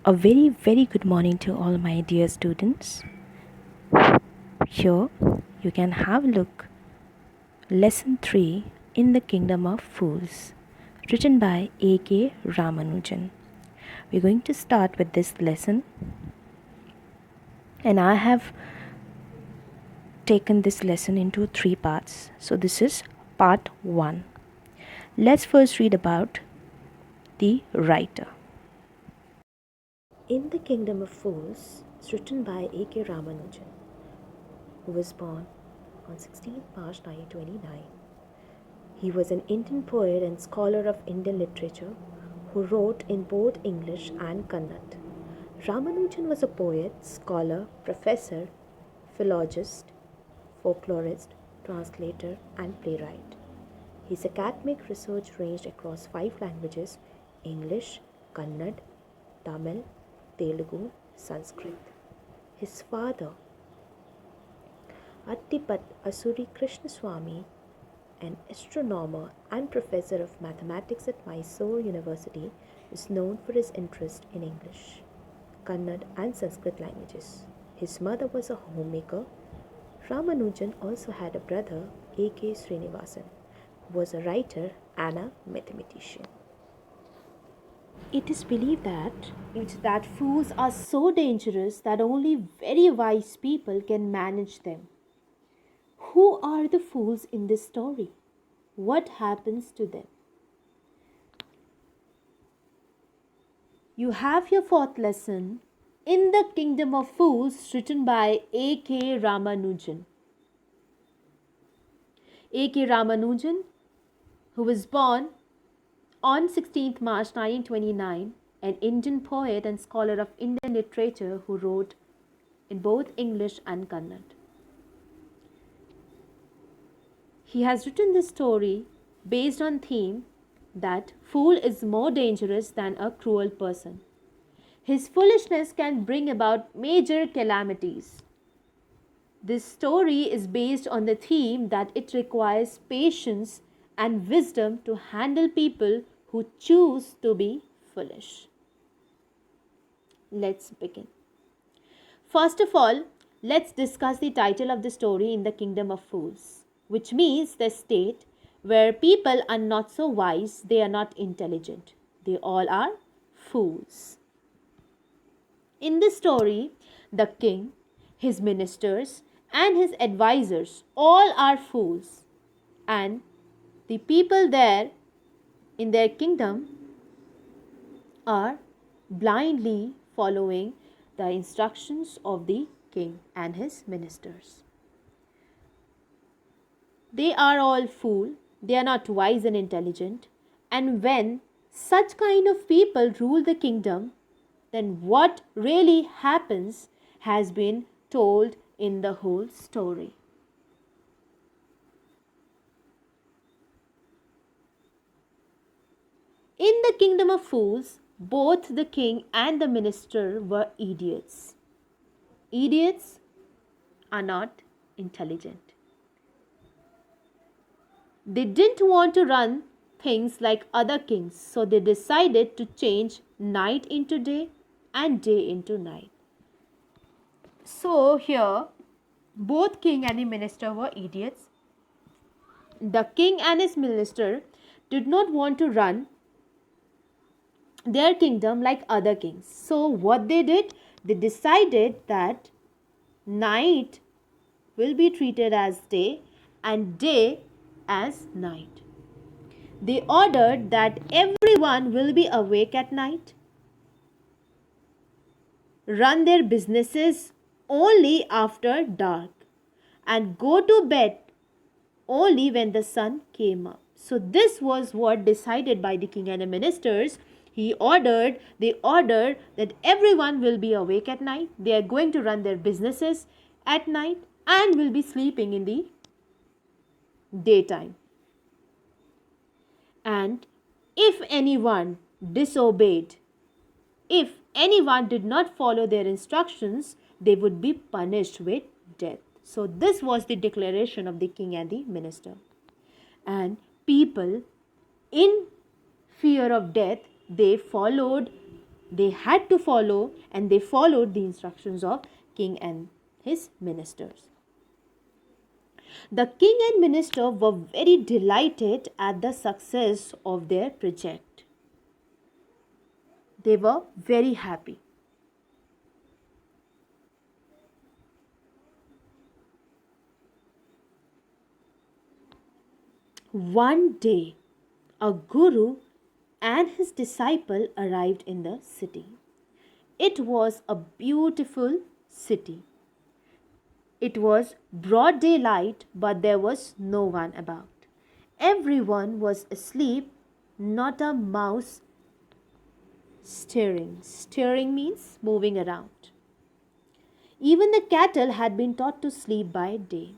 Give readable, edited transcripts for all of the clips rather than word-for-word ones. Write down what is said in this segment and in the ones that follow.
A very, very good morning to all my dear students. Here you can have a look. Lesson 3 In the Kingdom of Fools, written by A.K. Ramanujan. We're going to start with this lesson, and I have taken this lesson into 3 parts. So, this is part 1. Let's first read about the writer. In the Kingdom of Fools is written by A.K. Ramanujan, who was born on 16th March 1929. He was an Indian poet and scholar of Indian literature who wrote in both English and Kannada. Ramanujan was a poet, scholar, professor, philologist, folklorist, translator, and playwright. His academic research ranged across 5 languages: English, Kannada, Tamil, Telugu, Sanskrit. His father, Attipat Asuri Krishnaswamy, an astronomer and professor of mathematics at Mysore University, is known for his interest in English, Kannada, and Sanskrit languages. His mother was a homemaker. Ramanujan also had a brother, A.K. Srinivasan, who was a writer and a mathematician. It is believed that fools are so dangerous that only very wise people can manage them. Who are the fools in this story? What happens to them? You have your 4th lesson, In the Kingdom of Fools, written by A.K. Ramanujan. A.K. Ramanujan, who was born on 16th March 1929, an Indian poet and scholar of Indian literature who wrote in both English and Kannada. He has written this story based on theme that fool is more dangerous than a cruel person. His foolishness can bring about major calamities. This story is based on the theme that it requires patience and wisdom to handle people who choose to be foolish. Let's begin. First of all, let's discuss the title of the story, In the Kingdom of Fools, which means the state where people are not so wise, they are not intelligent. They all are fools. In this story, the king, his ministers, and his advisors all are fools, and the people there in their kingdom are blindly following the instructions of the king and his ministers. They are all fool, they are not wise and intelligent, and when such kind of people rule the kingdom, then what really happens has been told in the whole story. In the Kingdom of Fools, both the king and the minister were idiots. Idiots are not intelligent. They didn't want to run things like other kings, so they decided to change night into day and day into night. So here, both king and the minister were idiots. The king and his minister did not want to run their kingdom like other kings. So what they did, they decided that night will be treated as day and day as night. They ordered that everyone will be awake at night, run their businesses only after dark, and go to bed only when the sun came up. So this was what decided by the king and the ministers. They ordered that everyone will be awake at night. They are going to run their businesses at night and will be sleeping in the daytime. And if anyone disobeyed, if anyone did not follow their instructions, they would be punished with death. So this was the declaration of the king and the minister. And people, in fear of death, they followed They had to follow, and they followed the instructions of king and his ministers. The king and minister were very delighted at the success of their project. They were very happy. One day, a guru and his disciple arrived in the city. It was a beautiful city. It was broad daylight, but there was no one about. Everyone was asleep, not a mouse stirring. Stirring means moving around. Even the cattle had been taught to sleep by day.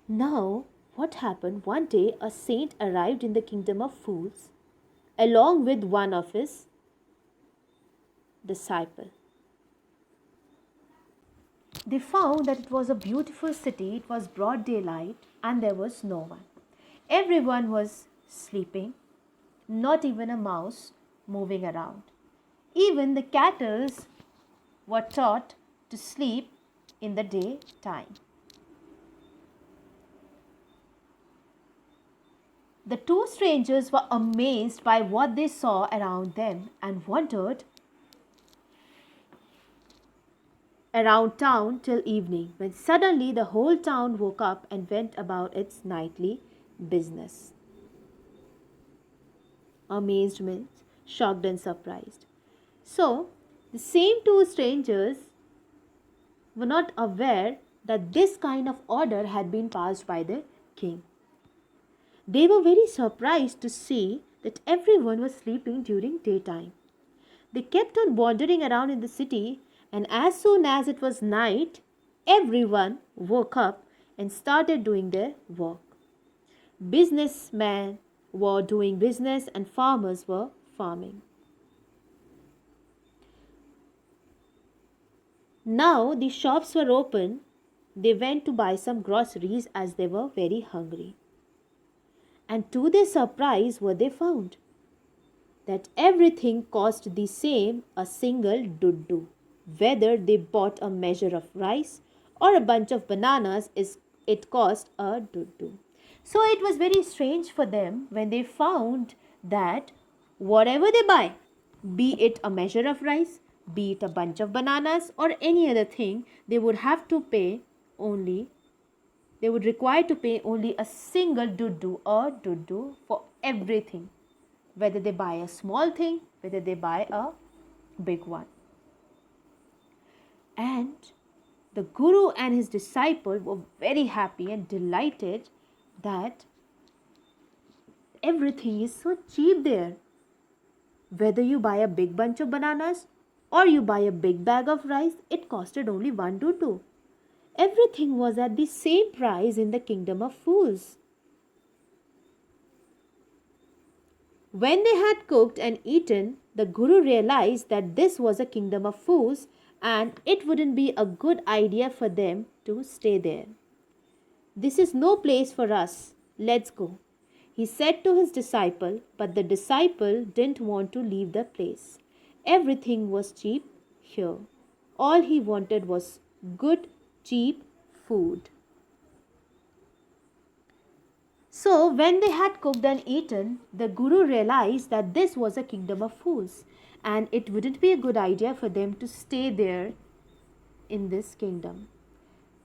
Now, what happened? One day, a saint arrived in the kingdom of fools along with one of his disciples. They found that it was a beautiful city, it was broad daylight, and there was no one. Everyone was sleeping, not even a mouse moving around. Even the cattle were taught to sleep in the daytime. The two strangers were amazed by what they saw around them and wandered around town till evening, when suddenly the whole town woke up and went about its nightly business. Amazed means shocked and surprised. So, the same two strangers were not aware that this kind of order had been passed by the king. They were very surprised to see that everyone was sleeping during daytime. They kept on wandering around in the city, and as soon as it was night, everyone woke up and started doing their work. Businessmen were doing business and farmers were farming. Now the shops were open. They went to buy some groceries as they were very hungry. And to their surprise, what they found? That everything cost the same, a single duddu. Whether they bought a measure of rice or a bunch of bananas, it cost a duddu. So it was very strange for them when they found that whatever they buy, be it a measure of rice, be it a bunch of bananas or any other thing, they would require to pay only a single duddu or duddu for everything. Whether they buy a small thing, whether they buy a big one. And the guru and his disciple were very happy and delighted that everything is so cheap there. Whether you buy a big bunch of bananas or you buy a big bag of rice, it costed only 1 to 2. Everything was at the same price in the kingdom of fools. When they had cooked and eaten, the guru realized that this was a kingdom of fools and it wouldn't be a good idea for them to stay there. This is no place for us. Let's go, he said to his disciple, but the disciple didn't want to leave the place. Everything was cheap here. All he wanted was good, cheap food. So, when they had cooked and eaten, the guru realized that this was a kingdom of fools and it wouldn't be a good idea for them to stay there in this kingdom,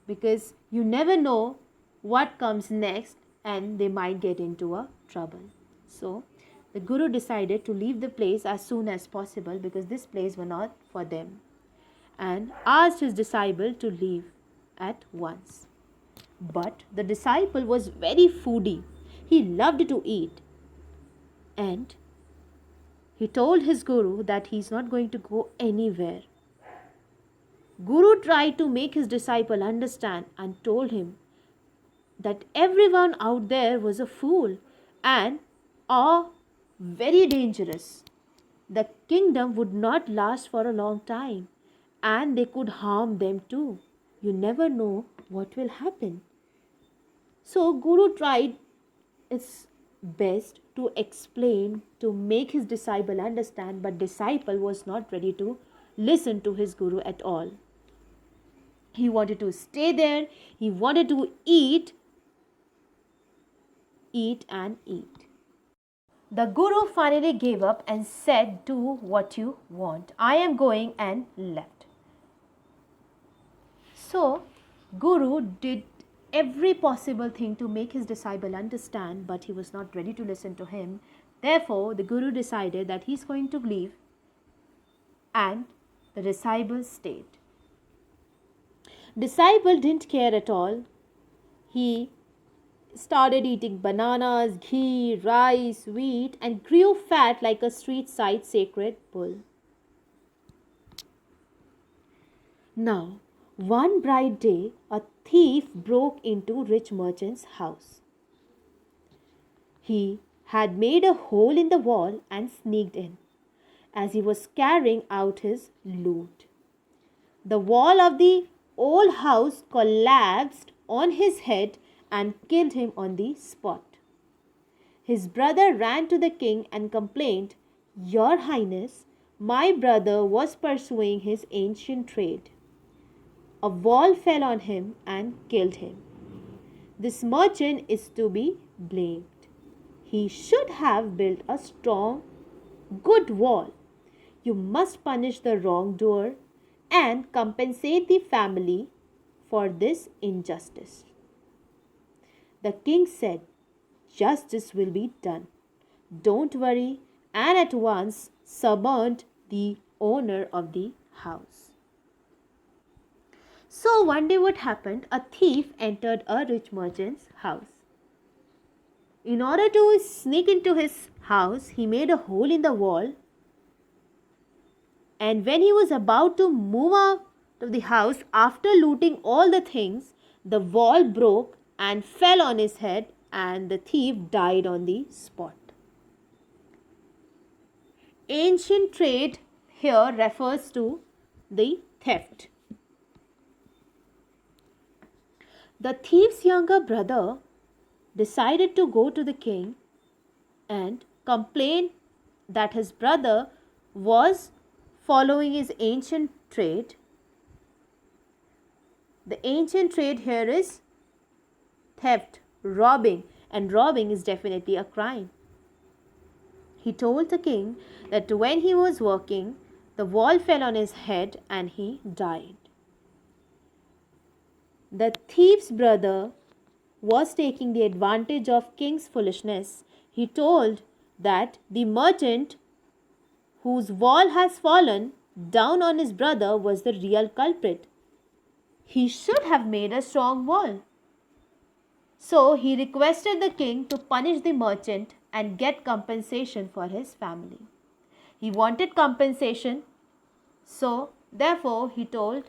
because you never know what comes next and they might get into a trouble. So, the guru decided to leave the place as soon as possible because this place was not for them, and asked his disciple to leave at once. But the disciple was very foodie. He loved to eat. And he told his guru that he is not going to go anywhere. Guru tried to make his disciple understand and told him that everyone out there was a fool and are very dangerous. The kingdom would not last for a long time and they could harm them too. You never know what will happen. So Guru tried his best to explain, to make his disciple understand, but disciple was not ready to listen to his guru at all. He wanted to stay there, he wanted to eat and eat. The guru finally gave up and said, "Do what you want. I am going," and left. So, Guru did every possible thing to make his disciple understand, but he was not ready to listen to him. Therefore, the Guru decided that he's going to leave, and the disciple stayed. Disciple didn't care at all. He started eating bananas, ghee, rice, wheat, and grew fat like a street side sacred bull. Now, one bright day, a thief broke into rich merchant's house. He had made a hole in the wall and sneaked in as he was carrying out his loot. The wall of the old house collapsed on his head and killed him on the spot. His brother ran to the king and complained, "Your Highness, my brother was pursuing his ancient trade. A wall fell on him and killed him. This merchant is to be blamed. He should have built a strong, good wall. You must punish the wrongdoer and compensate the family for this injustice." The king said, "Justice will be done. Don't worry," and at once summoned the owner of the house. So one day what happened? A thief entered a rich merchant's house. In order to sneak into his house, he made a hole in the wall, and when he was about to move out of the house after looting all the things, the wall broke and fell on his head, and the thief died on the spot. Ancient trade here refers to the theft. The thief's younger brother decided to go to the king and complain that his brother was following his ancient trade. The ancient trade here is theft, robbing, and robbing is definitely a crime. He told the king that when he was working, the wall fell on his head and he died. The thief's brother was taking the advantage of king's foolishness. He told that the merchant whose wall has fallen down on his brother was the real culprit. He should have made a strong wall. So he requested the king to punish the merchant and get compensation for his family. He wanted compensation, so therefore he told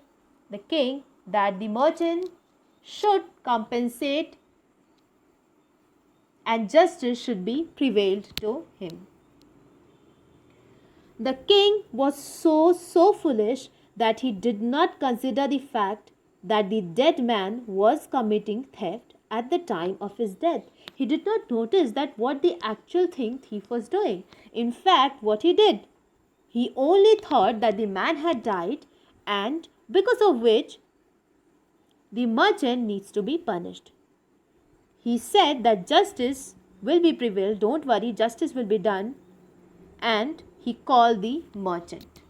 the king that the merchant should compensate and justice should be prevailed to him. The king was so foolish that he did not consider the fact that the dead man was committing theft at the time of his death. He did not notice that what the actual thief was doing. In fact, what he did, he only thought that the man had died, and because of which the merchant needs to be punished. He said that justice will be prevailed, don't worry, justice will be done, and he called the merchant.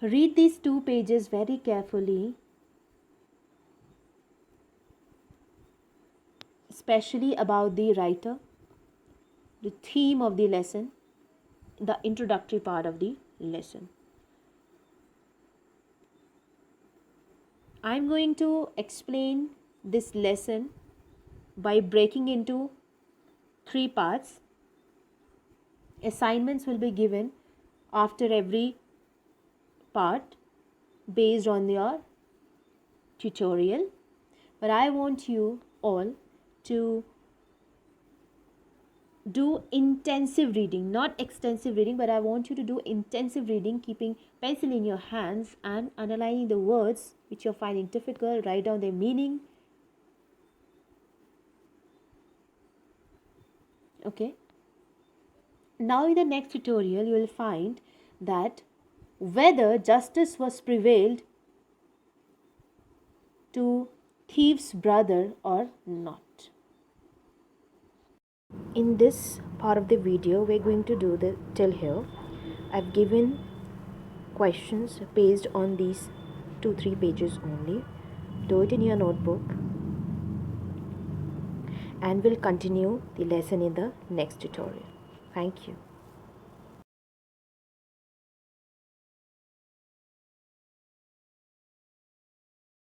Read these 2 pages very carefully, especially about the writer, the theme of the lesson, the introductory part of the lesson. I am going to explain this lesson by breaking into 3 parts. Assignments will be given after every part based on your tutorial, but I want you all to do intensive reading, not extensive reading, but I want you to do intensive reading, keeping pencil in your hands and underlining the words which you're finding difficult, write down their meaning. Okay. Now in the next tutorial you will find that whether justice was prevailed to thief's brother or not. In this part of the video we're going to do the till here. I've given questions based on these 2-3 pages only. Do it in your notebook and we'll continue the lesson in the next tutorial. Thank you.